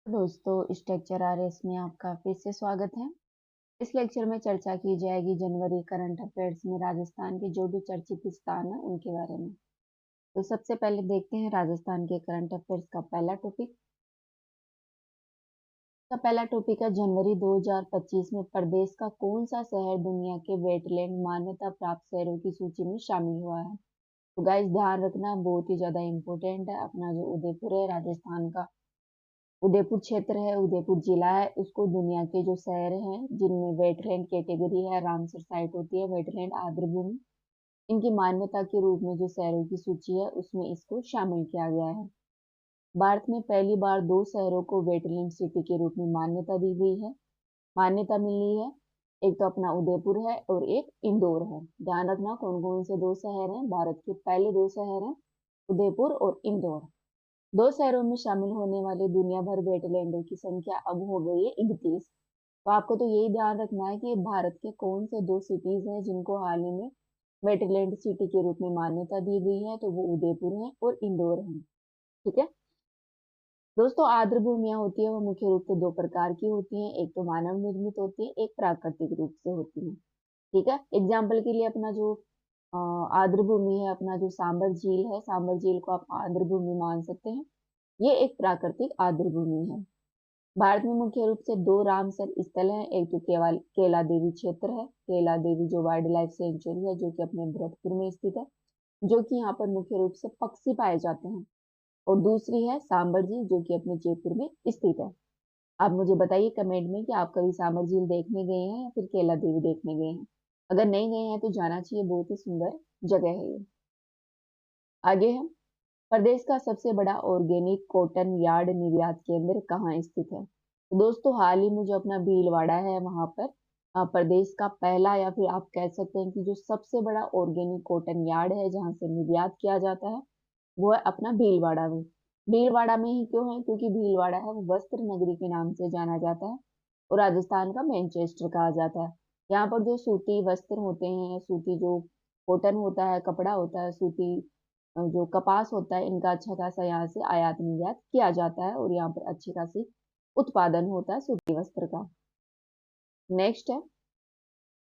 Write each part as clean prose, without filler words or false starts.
दोस्तों, structure RS में आपका फिर से स्वागत है। इस लेक्चर में चर्चा की जाएगी जनवरी करंट अफेयर्स में राजस्थान के जो भी चर्चित स्थान है उनके बारे में। तो सबसे पहले देखते हैं राजस्थान के करंट अफेयर्स का पहला टॉपिक। का पहला टॉपिक है जनवरी 2025 में प्रदेश का कौन सा शहर दुनिया के वेटलैंड मान्यता प्राप्त शहरों की सूची में शामिल हुआ है। तो गाइस ध्यान रखना, बहुत ही ज्यादा इम्पोर्टेंट है। अपना जो उदयपुर है राजस्थान का, उदयपुर क्षेत्र है, उदयपुर जिला है, उसको दुनिया के जो शहर हैं जिनमें वेटलैंड कैटेगरी है, रामसर साइट होती है, वेटलैंड आर्द्रभूमि, इनकी मान्यता के रूप में जो शहरों की सूची है उसमें इसको शामिल किया गया है। भारत में पहली बार 2 शहरों को वेटलैंड सिटी के रूप में मान्यता दी गई है, मान्यता मिली है। एक तो अपना उदयपुर है और एक इंदौर है। ध्यान रखना कौन कौन से 2 शहर हैं, भारत के पहले 2 शहर हैं उदयपुर और इंदौर। 2 शहरों में शामिल होने वाले दुनिया भर वेटलैंडों की संख्या अब हो गई है 31। तो आपको तो यही ध्यान रखना है कि भारत के कौन से 2 सिटीज हैं जिनको हाल ही में वेटलैंड सिटी के रूप में मान्यता दी गई है, तो वो उदयपुर है और इंदौर है। ठीक है दोस्तों, आर्द्र भूमियां होती है वो मुख्य रूप से 2 प्रकार की होती हैं। एक तो मानव निर्मित होती है, एक प्राकृतिक रूप से होती है। ठीक है, एग्जाम्पल के लिए अपना जो आर्द्र भूमि है, अपना जो सांबर झील है, सांबर झील को आप आर्द्र भूमि मान सकते हैं। ये एक प्राकृतिक आर्द्र भूमि है। भारत में मुख्य रूप से 2 रामसर स्थल हैं। एक तो केवल केला देवी क्षेत्र है, केला देवी जो वाइल्ड लाइफ सेंचुरी है, जो कि अपने भरतपुर में स्थित है, जो कि यहाँ पर मुख्य रूप से पक्षी पाए जाते हैं। और दूसरी है सांबर झील, जो कि अपने जयपुर में स्थित है। आप मुझे बताइए कमेंट में कि आप कभी सांबर झील देखने गए हैं या फिर केला देवी देखने गए हैं। अगर नहीं गए हैं तो जाना चाहिए, बहुत ही सुंदर जगह है ये। आगे हम, प्रदेश का सबसे बड़ा ऑर्गेनिक कॉटन यार्ड निर्यात केंद्र कहाँ स्थित है। तो दोस्तों हाल ही में जो अपना भीलवाड़ा है वहां पर प्रदेश का पहला, या फिर आप कह सकते हैं कि जो सबसे बड़ा ऑर्गेनिक कॉटन यार्ड है जहां से निर्यात किया जाता है, वो है अपना भीलवाड़ा में। भीलवाड़ा में ही क्यों है, क्योंकि भीलवाड़ा है वो वस्त्र नगरी के नाम से जाना जाता है और राजस्थान का मैनचेस्टर कहा जाता है। यहाँ पर जो सूती वस्त्र होते हैं, सूती जो कॉटन होता है, कपड़ा होता है, सूती जो कपास होता है, इनका अच्छा खासा यहाँ से आयात निर्यात किया जाता है और यहाँ पर अच्छी खासी उत्पादन होता है सूती वस्त्र का। नेक्स्ट है,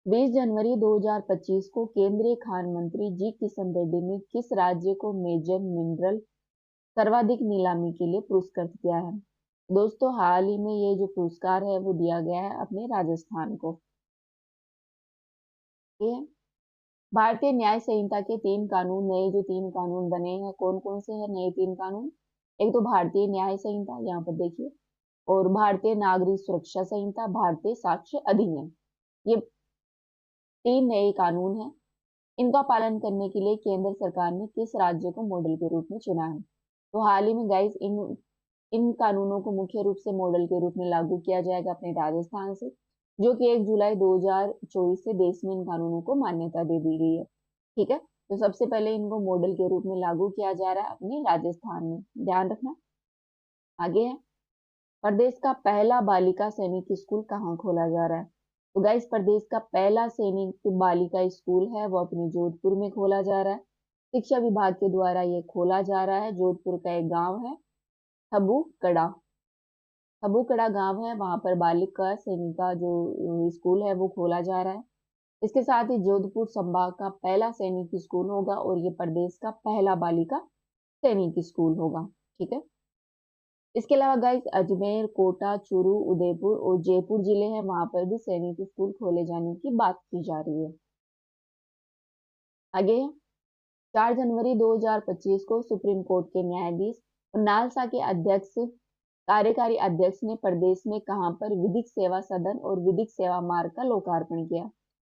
20 जनवरी 2025 को केंद्रीय खान मंत्री जी किशन रेड्डी ने किस राज्य को मेजर मिनरल सर्वाधिक नीलामी के लिए पुरस्कृत किया है। दोस्तों हाल ही में ये जो पुरस्कार है वो दिया गया है अपने राजस्थान को। ये भारतीय न्याय संहिता के 3 कानून, नए जो 3 कानून बने हैं, कौन कौन से हैं नए 3 कानून। एक तो भारतीय न्याय संहिता, यहाँ पर देखिए, और भारतीय नागरिक सुरक्षा संहिता, भारतीय साक्ष्य अधिनियम। ये 3 नए कानून हैं। इनका पालन करने के लिए केंद्र सरकार ने किस राज्य को मॉडल के रूप में चुना है। तो हाल ही में गाइस इन कानूनों को मुख्य रूप से मॉडल के रूप में लागू किया जाएगा अपने राजस्थान से, जो कि 1 जुलाई 2024 से देश में इन कानूनों को मान्यता दे दी गई है। ठीक है, तो सबसे पहले इनको मॉडल के रूप में लागू किया जा रहा है अपने राजस्थान में, ध्यान रखना। आगे है, प्रदेश का पहला बालिका सैनिक स्कूल कहाँ खोला जा रहा है। तो गाइस प्रदेश का पहला सैनिक बालिका स्कूल है वो अपने जोधपुर में खोला जा रहा है। शिक्षा विभाग के द्वारा ये खोला जा रहा है। जोधपुर का एक गांव है थबूकड़ा, थबूकड़ा गांव है, वहां पर बालिका सैनिका जो स्कूल है वो खोला जा रहा है। इसके साथ ही जोधपुर संभाग का पहला सैनिक स्कूल होगा और ये प्रदेश का पहला बालिका सैनिक स्कूल होगा। ठीक है, इसके अलावा गाइस अजमेर, कोटा, चूरू, उदयपुर और जयपुर जिले हैं, वहां पर भी सैनिक स्कूल खोले जाने की बात की जा रही है। आगे 4 जनवरी 2025 को सुप्रीम कोर्ट के न्यायाधीश और नालसा के अध्यक्ष, कार्यकारी अध्यक्ष ने प्रदेश में कहां पर विधिक सेवा सदन और विधिक सेवा मार्ग का लोकार्पण किया।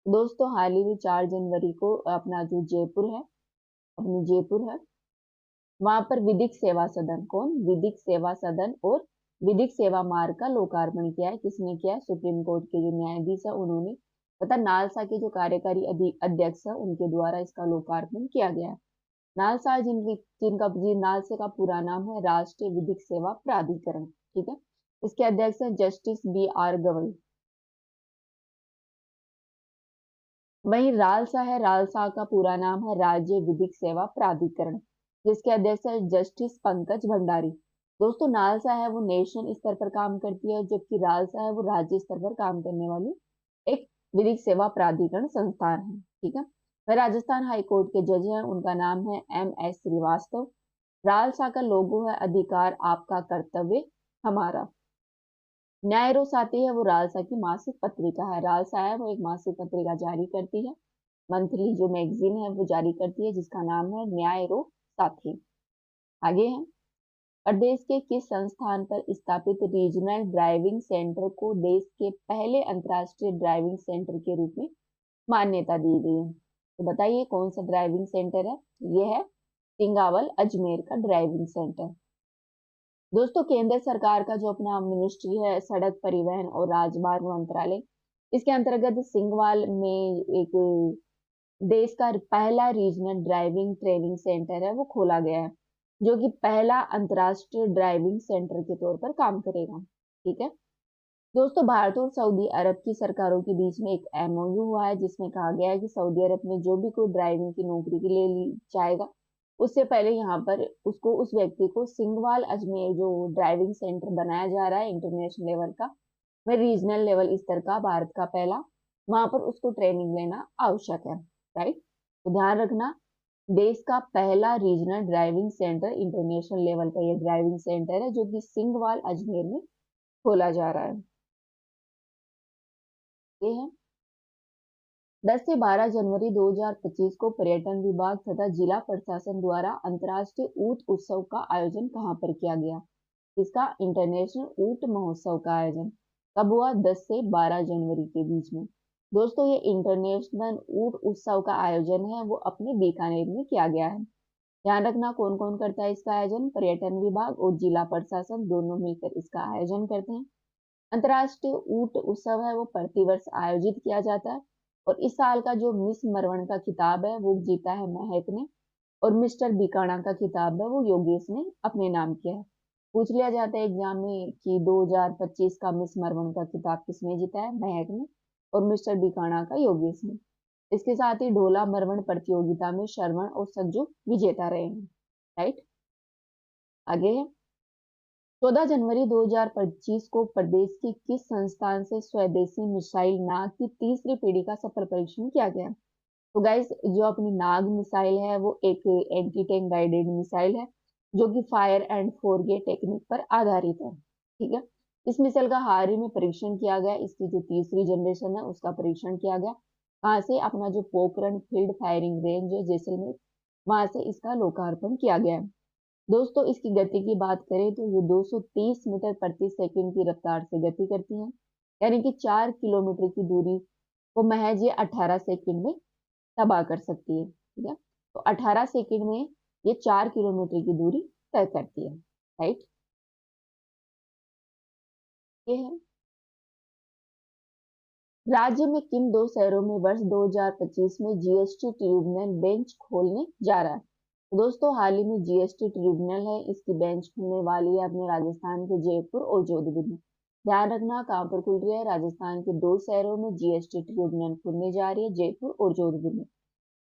दोस्तों हाल ही में 4 जनवरी को अपना जो जयपुर है, अपनी जयपुर है, वहां पर विधिक सेवा सदन, कौन, विधिक सेवा सदन और विधिक सेवा मार्ग का लोकार्पण किया है। किसने किया, सुप्रीम कोर्ट के जो न्यायाधीश है उन्होंने, तथा नालसा के जो कार्यकारी अध्यक्ष है उनके द्वारा इसका लोकार्पण किया गया है। नालसा जिनका नालसा का पूरा नाम है राष्ट्रीय विधिक सेवा प्राधिकरण। ठीक है, इसके अध्यक्ष है जस्टिस BR गवई। वहीं रालसा है, रालसा का पूरा नाम है राज्य विधिक सेवा प्राधिकरण, जिसके अध्यक्ष है जस्टिस पंकज भंडारी। दोस्तों नालसा है वो नेशनल स्तर पर काम करती है, जबकि रालसा है वो राज्य स्तर पर काम करने वाली एक विधिक सेवा प्राधिकरण संस्थान है। ठीक है। वह राजस्थान हाई कोर्ट के जज हैं, उनका नाम है MS श्रीवास्तव। रालसा का लोगो है अधिकार आपका कर्तव्य हमारा। न्याय रोज आती है वो रालसा की मासिक पत्रिका है। रालसा है वो एक मासिक पत्रिका जारी करती है, मंथली जो मैगजीन है वो जारी करती है, जिसका नाम है न्याय रो साथी। आगे है, प्रदेश के किस संस्थान पर स्थापित रीजनल ड्राइविंग सेंटर को देश के पहले अंतर्राष्ट्रीय ड्राइविंग सेंटर के रूप में मान्यता दी गई है? तो बताइए कौन सा ड्राइविंग सेंटर है? ये है सिंगावल अजमेर का ड्राइविंग सेंटर। दोस्तों केंद्र सरकार का जो अपना मिनिस्ट्री है सड़क परिवहन और राजमार्ग मंत्रालय, इसके अंतर्गत सिंगवाल में एक देश का पहला रीजनल ड्राइविंग ट्रेनिंग सेंटर है वो खोला गया है, जो कि पहला अंतर्राष्ट्रीय ड्राइविंग सेंटर के तौर पर काम करेगा। ठीक है। दोस्तों भारत और सऊदी अरब की सरकारों के बीच में एक MOU हुआ है, जिसमें कहा गया है कि सऊदी अरब में जो भी कोई ड्राइविंग की नौकरी के लिए जाएगा, उससे पहले यहाँ पर उसको उस व्यक्ति को सिंगवाल अजमेर जो ड्राइविंग सेंटर बनाया जा रहा है इंटरनेशनल लेवल का, वह रीजनल लेवल स्तर का भारत का पहला, वहां पर उसको ट्रेनिंग लेना आवश्यक है। राइट। तो ध्यान रखना, देश का पहला regional driving centre international level का ये ड्राइविंग सेंटर है, जो कि सिंगवाल अजमेर में खोला जा रहा है। ये है 10 से 12 जनवरी 2025 को पर्यटन विभाग तथा जिला प्रशासन द्वारा अंतर्राष्ट्रीय ऊंट उत्सव का आयोजन कहां पर किया गया? इसका इंटरनेशनल ऊंट महोत्सव का आयोजन कब हुआ? 10 से 12 जनवरी के बीच में। दोस्तों ये इंटरनेशनल ऊंट उत्सव का आयोजन है वो अपने बीकानेर में किया गया है। ध्यान रखना कौन कौन करता है इसका आयोजन? पर्यटन विभाग और जिला प्रशासन दोनों मिलकर इसका आयोजन करते हैं। अंतर्राष्ट्रीय ऊंट उत्सव है वो प्रतिवर्ष आयोजित किया जाता है, और इस साल का जो मिस मरवण का खिताब है वो जीता है महक ने, और मिस्टर बीकाणा का खिताब है वो योगेश ने अपने नाम किया है। पूछ लिया जाता है एग्जाम में कि 2025 का मिस मरवण का खिताब किसने जीता है? महक ने, और मिस्टर बीकाणा का योगेश ने। इसके साथ ही ढोला मरवण प्रतियोगिता में श्रवण और संजू विजेता रहे हैं। राइट। आगे है 14 जनवरी 2025 को प्रदेश के किस संस्थान से स्वदेशी मिसाइल नाग की तीसरी पीढ़ी का सफल परीक्षण किया गया? तो गाइस जो अपनी नाग मिसाइल है वो एक एंटी टैंक गाइडेड मिसाइल है, जो कि फायर एंड फोरगे टेक्निक पर आधारित है। ठीक है। इस मिसाइल का हाल ही में परीक्षण किया गया, इसकी जो तीसरी जनरेशन है उसका परीक्षण किया गया। कहाँ से? अपना जो पोखरण फील्ड फायरिंग रेंज है जैसलमेर, वहां से इसका लोकार्पण किया गया है। दोस्तों इसकी गति की बात करें तो ये 230 मीटर प्रति सेकंड की रफ्तार से गति करती हैं, यानी कि 4 किलोमीटर की दूरी को महज ये 18 सेकंड में तबाह कर सकती है। ठीक है। तो 18 सेकंड में ये 4 किलोमीटर की दूरी तय करती है। राइट। ये है राज्य में किन दो शहरों में वर्ष 2025 में GST ट्रिब्यूनल बेंच खोलने जा रहा है? तो दोस्तों हाल ही में GST ट्रिब्यूनल है, इसकी बेंच खुलने वाली है अपने राजस्थान के जयपुर और जोधपुर में। ध्यान रखना कहाँ पर खुल रही है? राजस्थान के दो शहरों में GST ट्रिब्यूनल खुलने जा रही है, जयपुर और जोधपुर में।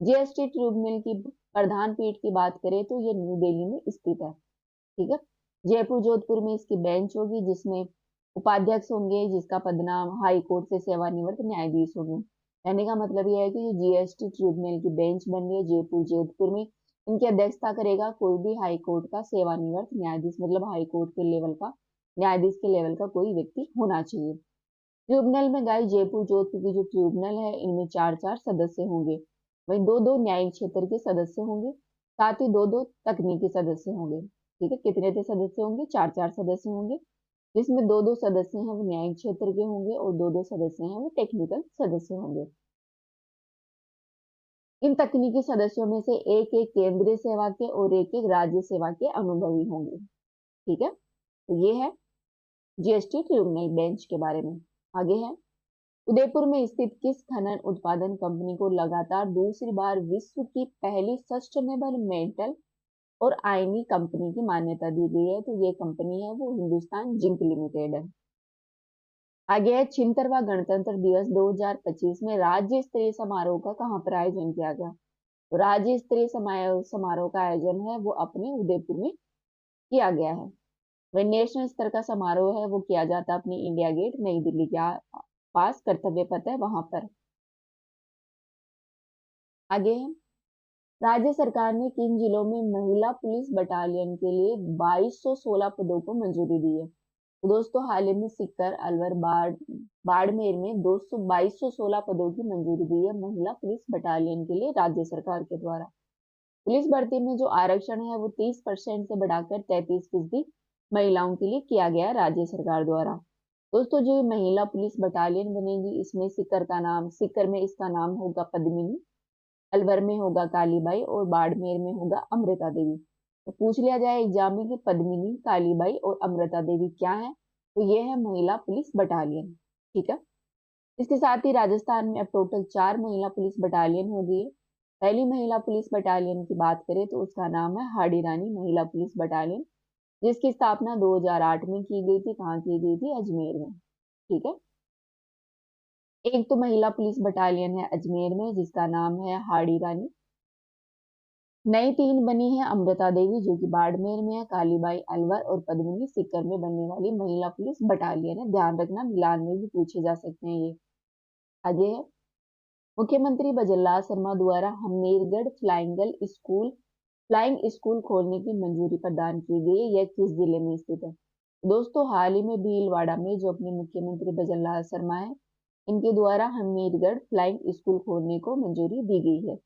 GST ट्रिब्यूनल की प्रधान पीठ की बात करें तो ये न्यू दिल्ली में स्थित है। ठीक है। जयपुर जोधपुर में इसकी बेंच होगी, जिसमें उपाध्यक्ष होंगे, जिसका पदनाम हाई कोर्ट से सेवानिवृत्त न्यायाधीश होंगे। कहने का मतलब यह है कि जो GST ट्रिब्यूनल की बेंच बन रही है जयपुर जोधपुर में, इनकी अध्यक्षता करेगा कोई भी हाई कोर्ट का सेवानिवृत्त न्यायाधीश, मतलब हाई कोर्ट के लेवल का न्यायाधीश के लेवल का कोई व्यक्ति होना चाहिए। ट्रिब्यूनल में गाइस जयपुर जोधपुर की जो ट्रिब्यूनल है इनमें 4-4 सदस्य होंगे, वहीं 2-2 न्यायिक क्षेत्र के सदस्य होंगे, साथ ही 2-2 तकनीकी सदस्य होंगे। ठीक है। कितने थे सदस्य होंगे? 4-4 सदस्य होंगे, जिसमें 2-2 सदस्य हैं वो न्यायिक क्षेत्र के होंगे और 2-2 सदस्य हैं वो टेक्निकल सदस्य होंगे। इन तकनीकी सदस्यों में से एक एक केंद्रीय सेवा के और एक एक राज्य सेवा के अनुभवी होंगे। ठीक है। तो ये है GST ट्रिब्यूनल बेंच के बारे में। आगे है उदयपुर में स्थित किस खनन उत्पादन कंपनी को लगातार दूसरी बार विश्व की पहली सस्टेनेबल मेटल और आयनी कंपनी की मान्यता दी गई है? तो ये कंपनी है वो हिंदुस्तान जिंक लिमिटेड है। आगे है 76वां गणतंत्र दिवस 2025 में राज्य स्तरीय समारोह का कहां पर आयोजन किया गया? तो राज्य स्तरीय समारोह का आयोजन है वो अपने उदयपुर में किया गया है। वह नेशनल स्तर का समारोह है वो किया जाता है अपनी इंडिया गेट नई दिल्ली के पास, कर्तव्य पथ है वहां पर। आगे है, राज्य सरकार ने किन जिलों में महिला पुलिस बटालियन के लिए 2216 पदों को मंजूरी दी है? तो दोस्तों हाल ही में सीकर, अलवर, बाड़मेर में 2216 पदों की मंजूरी दी है महिला पुलिस बटालियन के लिए राज्य सरकार के द्वारा। पुलिस भर्ती में जो आरक्षण है वो 30% से बढ़ाकर 33% महिलाओं के लिए किया गया राज्य सरकार द्वारा। दोस्तों जो महिला पुलिस बटालियन बनेगी इसमें सीकर में इसका नाम होगा पद्मिनी, अलवर में होगा कालीबाई और बाड़मेर में होगा अमृता देवी। तो पूछ लिया जाए एग्जाम में कि पद्मिनी, कालीबाई और अमृता देवी क्या है, तो ये है महिला पुलिस बटालियन। ठीक है, इसके साथ ही राजस्थान में अब टोटल 4 महिला पुलिस बटालियन हो गई है। पहली महिला पुलिस बटालियन की बात करें तो उसका नाम है हाड़ी रानी महिला पुलिस बटालियन, जिसकी स्थापना 2008 में की गई थी। कहाँ की गई थी? अजमेर में। ठीक है, एक तो महिला पुलिस बटालियन है अजमेर में जिसका नाम है हाड़ी रानी। नई 3 बनी है अमृता देवी जो कि बाड़मेर में है, कालीबाई अलवर और पद्मिनी सीकर में बनने वाली महिला पुलिस बटालियन है। ध्यान रखना मिलान में भी पूछे जा सकते हैं ये। आगे है, मुख्यमंत्री बजरलाल शर्मा द्वारा हमीरगढ़ फ्लाइंग स्कूल खोलने की मंजूरी प्रदान की गई है। यह किस जिले में स्थित है? दोस्तों हाल ही में भीलवाड़ा में जो अपने मुख्यमंत्री बजरलाल शर्मा है इनके द्वारा हमीरगढ़ फ्लाइंग स्कूल खोलने को मंजूरी दी गई है।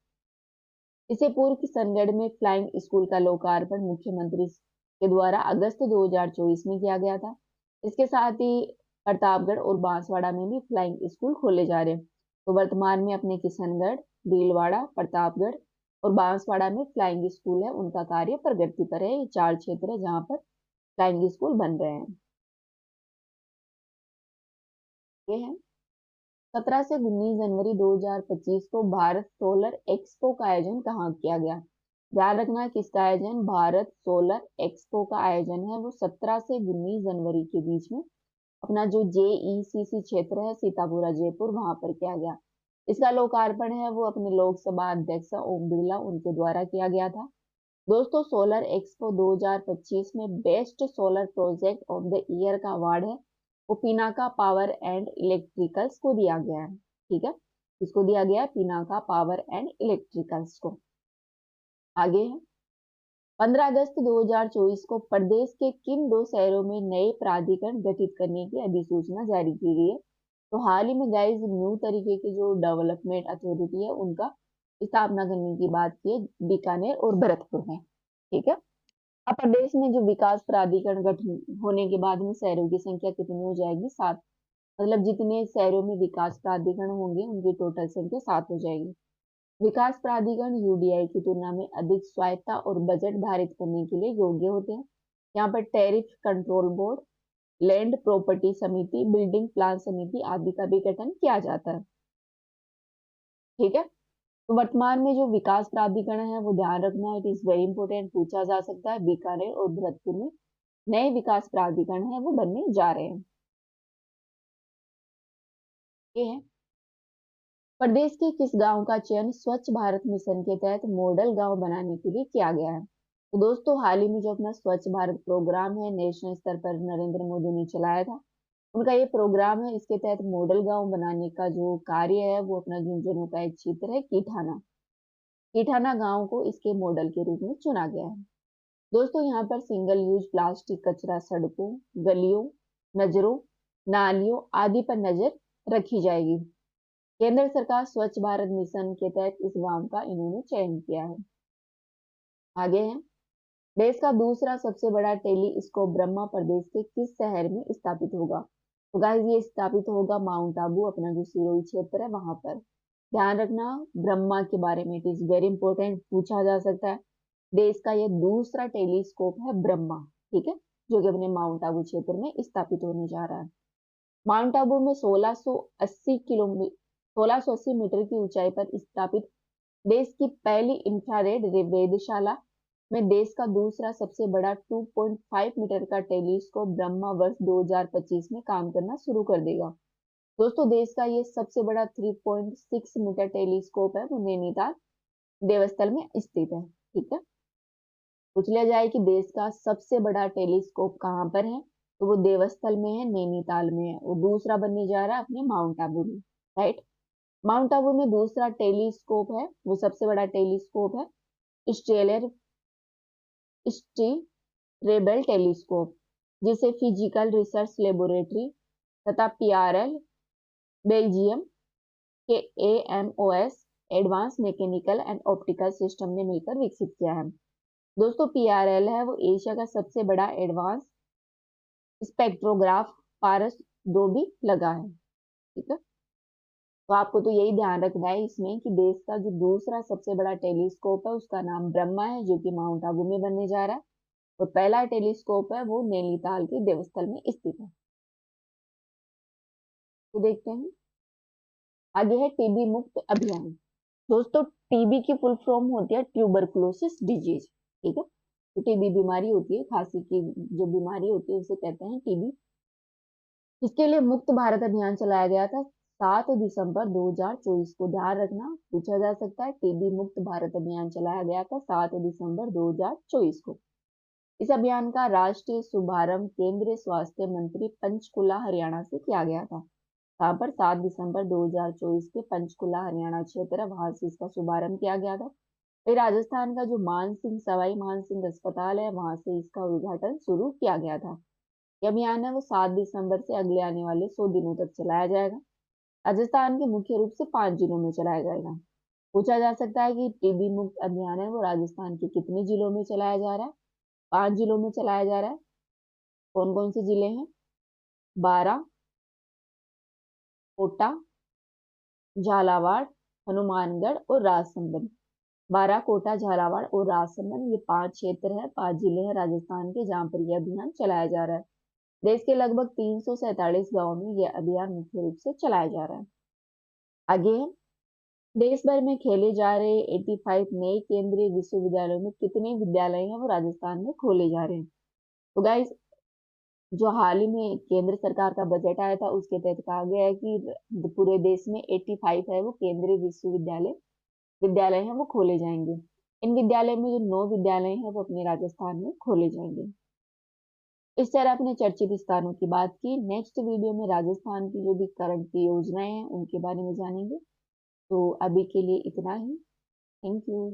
इससे पूर्व किशनगढ़ में फ्लाइंग स्कूल का लोकार्पण मुख्यमंत्री के द्वारा अगस्त 2024 में किया गया था। इसके साथ ही प्रतापगढ़ और बांसवाड़ा में भी फ्लाइंग स्कूल खोले जा रहे हैं। तो वर्तमान में अपने किशनगढ़, भीलवाड़ा, प्रतापगढ़ और बांसवाड़ा में फ्लाइंग स्कूल है, उनका कार्य प्रगति पर है। ये 4 क्षेत्र है जहाँ पर फ्लाइंग स्कूल बन रहे हैं। ये है, 17 से 19 जनवरी 2025 को भारत सोलर एक्सपो का आयोजन कहाँ किया गया? ध्यान रखना किसका आयोजन? भारत सोलर एक्सपो का आयोजन है वो 17 से 19 जनवरी के बीच में अपना जो JECC क्षेत्र है सीतापुरा जयपुर वहां पर किया गया। इसका लोकार्पण है वो अपने लोकसभा अध्यक्ष ओम बिरला उनके द्वारा किया गया था। दोस्तों सोलर एक्सपो 2025 में best solar project of the year का अवार्ड है वो पिनाका पावर एंड इलेक्ट्रिकल्स को दिया गया है। ठीक है, इसको दिया गया पिनाका पावर एंड इलेक्ट्रिकल्स को। आगे है, 15 अगस्त 2024 को प्रदेश के किन 2 शहरों में नए प्राधिकरण गठित करने की अधिसूचना जारी की गई है? तो हाल ही में गाइस न्यू तरीके की जो डेवलपमेंट अथॉरिटी है उनका स्थापना करने की बात की है बीकानेर और भरतपुर में। ठीक है, अब प्रदेश में जो विकास प्राधिकरण गठन होने के बाद में शहरों की संख्या कितनी हो जाएगी? 7। मतलब जितने शहरों में विकास प्राधिकरण होंगे उनकी टोटल संख्या 7 हो जाएगी। विकास प्राधिकरण UDI की तुलना में अधिक स्वायत्तता और बजट धारित करने के लिए योग्य होते हैं। यहाँ पर tariff control board, land property समिति, बिल्डिंग प्लान समिति आदि का भी गठन किया जाता है। ठीक है, तो वर्तमान में जो विकास प्राधिकरण है वो ध्यान रखना, इट इज वेरी इंपॉर्टेंट, पूछा जा सकता है। बीकानेर और भरतपुर में नए विकास प्राधिकरण है वो बनने जा रहे हैं। ये है, प्रदेश के किस गांव का चयन स्वच्छ भारत मिशन के तहत मॉडल गांव बनाने के लिए किया गया है? तो दोस्तों हाल ही में जो अपना स्वच्छ भारत प्रोग्राम है नेशनल स्तर पर नरेंद्र मोदी ने चलाया था, उनका ये प्रोग्राम है। इसके तहत मॉडल गांव बनाने का जो कार्य है वो अपना झुंझुनू का एक क्षेत्र है कीठाना। कीठाना गांव को इसके मॉडल के रूप में चुना गया है। दोस्तों यहाँ पर सिंगल यूज प्लास्टिक कचरा सड़कों, गलियों, नजरों, नालियों आदि पर नजर रखी जाएगी। केंद्र सरकार स्वच्छ भारत मिशन के तहत इस गांव का इन्होंने चयन किया है। आगे है, देश का दूसरा सबसे बड़ा टेलीस्कोप ब्रह्मा प्रदेश के किस शहर में स्थापित होगा? तो गाइस ये स्थापित होगा माउंट आबू, अपना जो सिरोही क्षेत्र है वहां पर। ध्यान रखना ब्रह्मा के बारे में, इट इज वेरी इंपॉर्टेंट, पूछा जा सकता है। देश का यह दूसरा टेलीस्कोप है ब्रह्मा। ठीक है, जो कि अपने माउंट आबू क्षेत्र में स्थापित होने जा रहा है। माउंट आबू में 1680 मीटर की ऊंचाई पर स्थापित देश की पहली इंफ्रारेड वेधशाला में देश का दूसरा सबसे बड़ा 2.5 मीटर का टेलीस्कोप ब्रह्मा वर्ष 2025 में काम करना शुरू कर देगा। दोस्तों देश का ये सबसे बड़ा 3.6 मीटर टेलीस्कोप है वो नैनीताल देवस्थल में स्थित है। ठीक है, पूछ लिया जाए कि देश का सबसे बड़ा टेलीस्कोप कहाँ पर है, तो वो देवस्थल में है, नैनीताल में है। और दूसरा बनने जा रहा है अपने माउंट आबू में, राइट। माउंट आबू में दूसरा टेलीस्कोप है, वो सबसे बड़ा टेलीस्कोप है स्टेलर स्टीरेबल टेलीस्कोप, जिसे फिजिकल रिसर्च लेबोरेटरी तथा पीआरएल बेल्जियम के AMOS advance mechanical and optical system ने मिलकर विकसित किया है। दोस्तों पीआरएल है वो एशिया का सबसे बड़ा एडवांस स्पेक्ट्रोग्राफ पारस 2 भी लगा है, ठीक है। तो आपको तो यही ध्यान रखना है इसमें कि देश का जो दूसरा सबसे बड़ा टेलीस्कोप है उसका नाम ब्रह्मा है, जो कि माउंट आबू में बनने जा रहा है। और पहला टेलीस्कोप है वो नैनीताल के देवस्थल में स्थित है। तो देखते हैं आगे है टीबी मुक्त अभियान। दोस्तों टीबी की फुल फॉर्म होती है ट्यूबरकुलोसिस डिजीज, ठीक है। तो टीबी बीमारी होती है, खांसी की जो बीमारी होती है उसे कहते हैं टीबी। इसके लिए मुक्त भारत अभियान चलाया गया था 7 दिसंबर 2024 को। ध्यान रखना पूछा जा सकता है, टीबी मुक्त भारत अभियान चलाया गया था 7 दिसंबर 2024 को। इस अभियान का राष्ट्रीय शुभारंभ केंद्रीय स्वास्थ्य मंत्री पंचकुला हरियाणा से किया गया था। यहाँ पर 7 दिसंबर 2024 के पंचकुला हरियाणा क्षेत्र, वहां से इसका शुभारंभ किया गया था। फिर राजस्थान का जो मानसिंह सवाई मानसिंह अस्पताल है वहां से इसका उद्घाटन शुरू किया गया था। यह अभियान है वो 7 दिसंबर से अगले आने वाले 100 दिनों तक चलाया जाएगा। राजस्थान के मुख्य रूप से 5 जिलों में चलाया जाएगा। पूछा जा सकता है कि टीबी मुक्त अभियान है वो राजस्थान के कितने जिलों में चलाया जा रहा है। 5 जिलों में चलाया जा रहा है। कौन कौन से जिले हैं? बारां, कोटा, झालावाड़, हनुमानगढ़ और राजसमंद। बारां, कोटा, झालावाड़ और राजसमंद, ये 5 क्षेत्र है, 5 जिले हैं राजस्थान के जहां पर यह अभियान चलाया जा रहा है। देश के लगभग 347 गांवों में यह अभियान मुख्य रूप से चलाया जा रहा है। आगे है देश भर में खेले जा रहे 85 नए केंद्रीय विश्वविद्यालयों में कितने विद्यालय हैं वो राजस्थान में खोले जा रहे हैं। तो गाइस जो हाल ही में केंद्र सरकार का बजट आया था उसके तहत कहा गया है कि पूरे देश में 85 है वो केंद्रीय विद्यालय हैं वो खोले जाएंगे। इन विद्यालय में जो 9 विद्यालय हैं वो अपने राजस्थान में खोले जाएंगे। इस तरह अपने चर्चित स्थानों की बात की। नेक्स्ट वीडियो में राजस्थान की जो भी करंट की योजनाएं हैं उनके बारे में जानेंगे। तो अभी के लिए इतना ही। Thank you.